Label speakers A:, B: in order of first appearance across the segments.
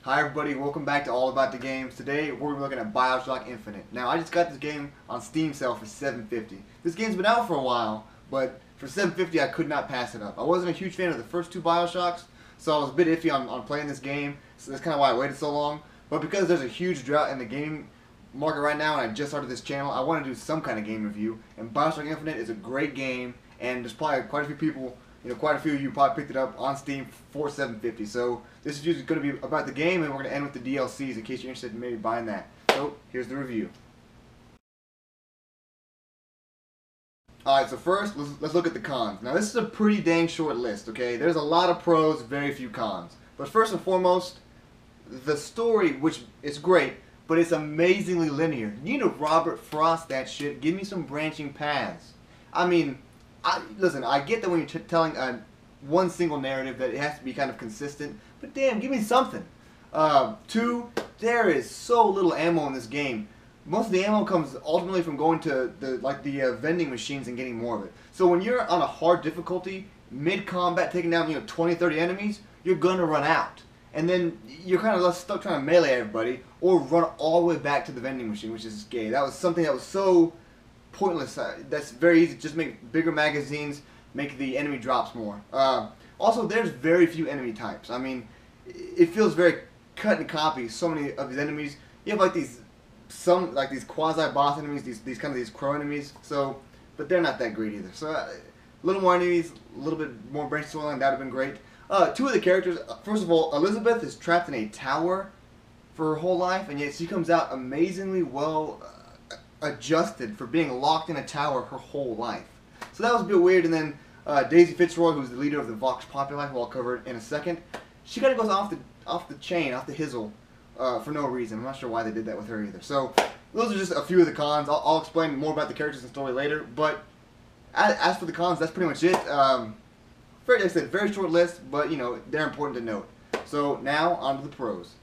A: Hi everybody, welcome back to All About the Games. Today we're looking at Bioshock Infinite. Now I just got this game on Steam sale for $7.50. This game's been out for a while, but for $7.50 I could not pass it up. I wasn't a huge fan of the first two Bioshocks, so I was a bit iffy on playing this game, so that's kind of why I waited so long. But because there's a huge drought in the gaming market right now and I just started this channel, I want to do some kind of game review, and Bioshock Infinite is a great game, and there's probably quite a few people, quite a few of you probably picked it up on Steam for $7.50. So this is just going to be about the game, and we're going to end with the DLCs in case you're interested in maybe buying that. So here's the review. Alright, so first, let's look at the cons. Now this is a pretty dang short list, okay? There's a lot of pros, very few cons. But first and foremost, the story, which is great, but it's amazingly linear. You need to Robert Frost that shit. Give me some branching paths. I mean, listen, I get that when you're telling one single narrative that it has to be kind of consistent, but damn, give me something. Two, there is so little ammo in this game. Most of the ammo comes ultimately from going to the vending machines and getting more of it. So when you're on a hard difficulty, mid-combat, taking down 20, 30 enemies, you're gonna run out. And then you're kind of stuck trying to melee everybody, or run all the way back to the vending machine, which is gay. That was something that was so pointless. That's very easy. Just make bigger magazines, make the enemy drops more. Also, there's very few enemy types. I mean, it feels very cut and copy. So many of these enemies. You have these quasi-boss enemies, these crow enemies. So, but they're not that great either. So, a little more enemies, a little bit more branch storyline. That would have been great. Two of the characters. First of all, Elizabeth is trapped in a tower for her whole life, and yet she comes out amazingly well adjusted for being locked in a tower her whole life. So that was a bit weird. And then Daisy Fitzroy, who's the leader of the Vox Populi, who I'll cover in a second, she kind of goes off the chain, off the hizzle, for no reason. I'm not sure why they did that with her either. So those are just a few of the cons. I'll explain more about the characters and story later. But as for the cons, that's pretty much it. Like I said, very short list, but they're important to note. So now on to the pros.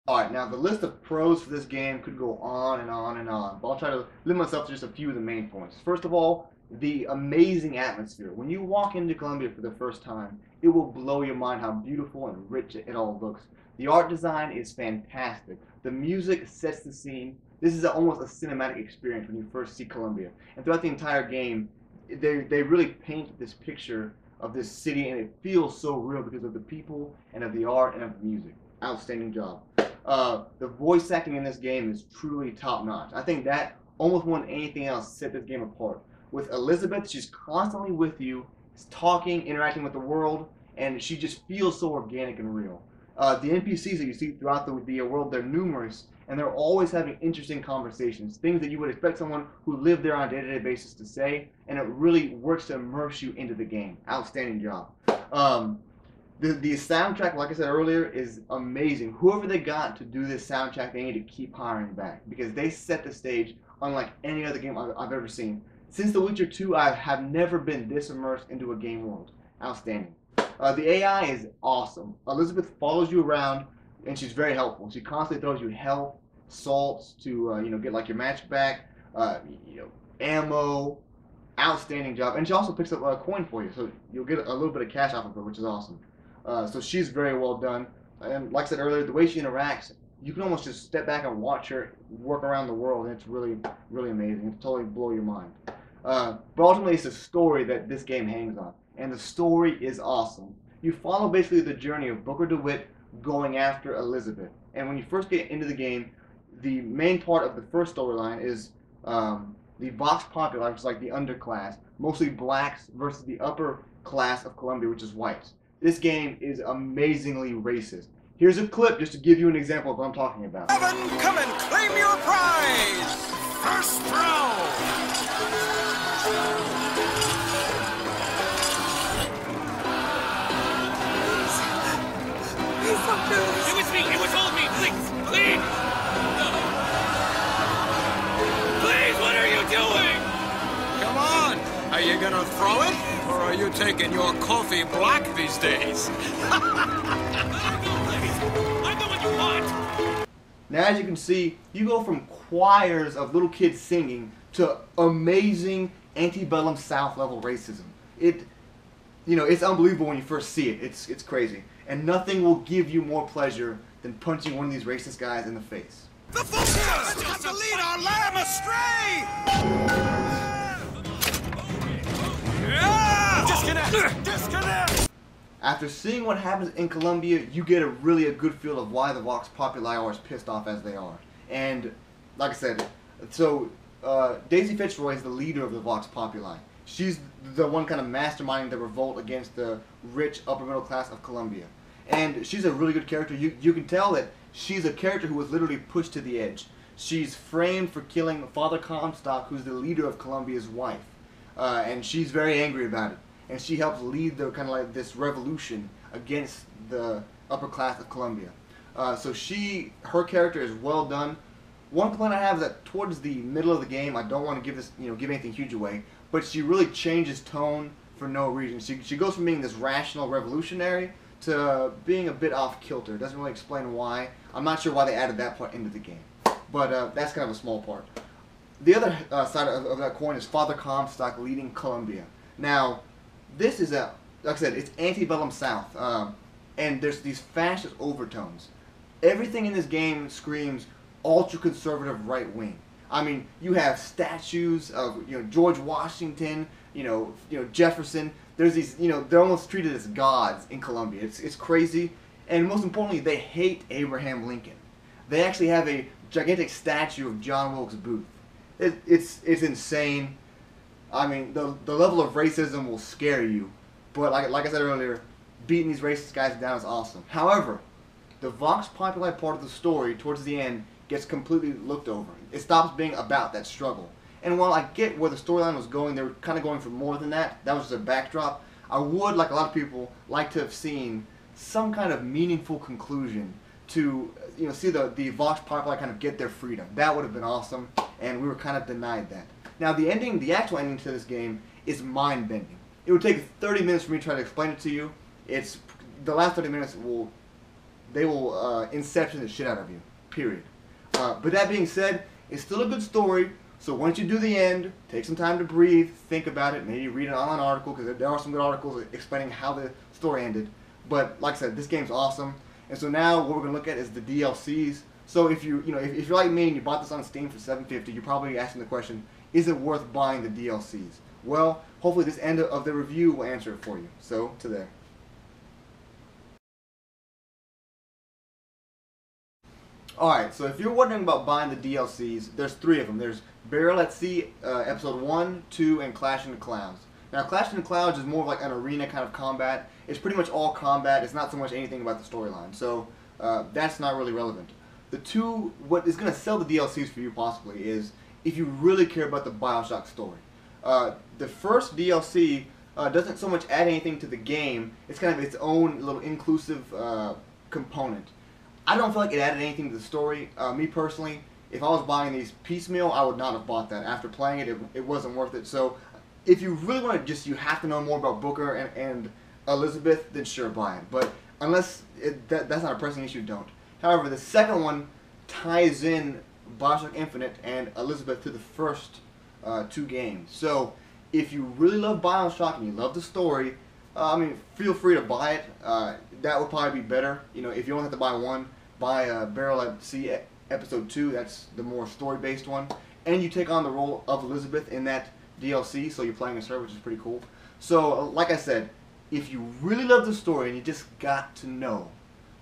A: Alright, now the list of pros for this game could go on and on and on, but I'll try to limit myself to just a few of the main points. First of all, the amazing atmosphere. When you walk into Colombia for the first time, it will blow your mind how beautiful and rich it all looks. The art design is fantastic. The music sets the scene. This is almost a cinematic experience when you first see Colombia. And throughout the entire game, they really paint this picture of this city, and it feels so real because of the people and of the art and of the music. Outstanding job. The voice acting in this game is truly top-notch. I think that almost more than anything else set this game apart. With Elizabeth, she's constantly with you, talking, interacting with the world, and she just feels so organic and real. The NPCs that you see throughout the world, they're numerous, and they're always having interesting conversations, things that you would expect someone who lived there on a day-to-day basis to say, and it really works to immerse you into the game. Outstanding job. The soundtrack, like I said earlier, is amazing. Whoever they got to do this soundtrack, they need to keep hiring back, because they set the stage unlike any other game I've ever seen. Since The Witcher 2, I have never been this immersed into a game world. Outstanding. The AI is awesome. Elizabeth follows you around, and she's very helpful. She constantly throws you health, salts to get your match back, ammo. Outstanding job. And she also picks up a coin for you, so you'll get a little bit of cash off of her, which is awesome. So she's very well done. And like I said earlier, the way she interacts, you can almost just step back and watch her work around the world, and it's really, really amazing. It totally blow your mind. But ultimately, it's the story that this game hangs on. And the story is awesome. You follow basically the journey of Booker DeWitt going after Elizabeth. And when you first get into the game, the main part of the first storyline is the Vox Populi, which is like the underclass, mostly blacks versus the upper class of Colombia, which is whites. This game is amazingly racist. Here's a clip just to give you an example of what I'm talking about.
B: Evan, come and claim your prize! First round!
C: It was me! It was all me! Please! Please! Please, what are you doing?
B: Come on! Are you gonna throw it? Or are you taking your coffee black these days?
C: I know what you want!
A: Now, as you can see, you go from choirs of little kids singing to amazing antebellum South level racism. you know, it's unbelievable when you first see it. It's crazy. And nothing will give you more pleasure than punching one of these racist guys in the face.
B: The vultures have to lead our lamb astray! Disconnect! Disconnect!
A: After seeing what happens in Colombia, you get really a good feel of why the Vox Populi are as pissed off as they are. And, like I said, so Daisy Fitzroy is the leader of the Vox Populi. She's the one kind of masterminding the revolt against the rich upper middle class of Colombia. And she's a really good character. You can tell that she's a character who was literally pushed to the edge. She's framed for killing Father Comstock, who's the leader of Colombia's wife. And she's very angry about it. And she helps lead the kind of like this revolution against the upper class of Colombia. So her character is well done. One complaint I have is that towards the middle of the game, I don't want to give anything huge away, but she really changes tone for no reason. She goes from being this rational revolutionary to being a bit off kilter. Doesn't really explain why. I'm not sure why they added that part into the game, but that's kind of a small part. The other side of that coin is Father Comstock leading Colombia. Now, this is like I said, it's antebellum South, and there's these fascist overtones. Everything in this game screams ultra-conservative right wing. I mean, you have statues of George Washington, Jefferson. There's these, they're almost treated as gods in Colombia. It's crazy, and most importantly, they hate Abraham Lincoln. They actually have a gigantic statue of John Wilkes Booth. It's insane. I mean, the level of racism will scare you, but like I said earlier, beating these racist guys down is awesome. However, the Vox Populi part of the story towards the end gets completely looked over. It stops being about that struggle. And while I get where the storyline was going, they were kind of going for more than that. That was just a backdrop. I would, like a lot of people, like to have seen some kind of meaningful conclusion to see the Vox Populi kind of get their freedom. That would have been awesome, and we were kind of denied that. Now the actual ending to this game is mind-bending. It would take 30 minutes for me to try to explain it to you. The last 30 minutes they will inception the shit out of you, period. But that being said, it's still a good story, so once you do the end, take some time to breathe, think about it, maybe read an online article, because there are some good articles explaining how the story ended. But like I said, this game's awesome, and so now what we're going to look at is the DLCs. So if you're like me and you bought this on Steam for $7.50, you're probably asking the question, is it worth buying the DLCs? Well, hopefully this end of the review will answer it for you. So, to there. Alright, so if you're wondering about buying the DLCs, there's 3 of them. There's Burial at Sea, Episode 1, 2, and Clash in the Clouds. Now, Clash in the Clouds is more of like an arena kind of combat. It's pretty much all combat. It's not so much anything about the storyline. So, that's not really relevant. What is going to sell the DLCs for you possibly is if you really care about the Bioshock story. The first DLC doesn't so much add anything to the game. It's kind of its own little inclusive component. I don't feel like it added anything to the story. Me personally, if I was buying these piecemeal, I would not have bought that. After playing it, it wasn't worth it. So if you really want to you have to know more about Booker and Elizabeth, then sure, buy it. But unless that's not a pressing issue, don't. However, the second one ties in Bioshock Infinite and Elizabeth to the first 2 games. So if you really love Bioshock and you love the story, feel free to buy it. That would probably be better. If you don't have to buy one, buy Burial at Sea Episode 2. That's the more story-based one. And you take on the role of Elizabeth in that DLC, so you're playing as her, which is pretty cool. So, like I said, if you really love the story and you just got to know,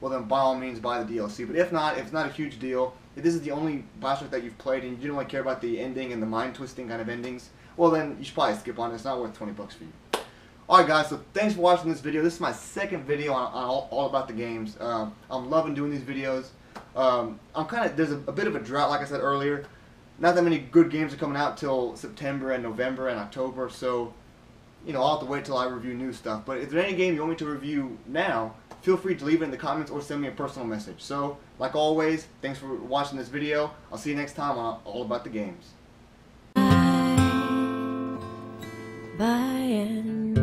A: well then by all means buy the DLC. But if not, if it's not a huge deal, if this is the only Bioshock that you've played and you don't really care about the ending and the mind-twisting kind of endings, well then you should probably skip on it. It's not worth 20 bucks for you. Alright guys, so thanks for watching this video. This is my second video on all about the games. I'm loving doing these videos. There's a bit of a drought, like I said earlier. Not that many good games are coming out till September and November and October, so I'll have to wait till I review new stuff. But if there's any game you want me to review now, feel free to leave it in the comments or send me a personal message. So, like always, thanks for watching this video. I'll see you next time on All About the Games.
D: By and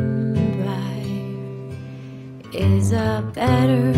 D: by is a better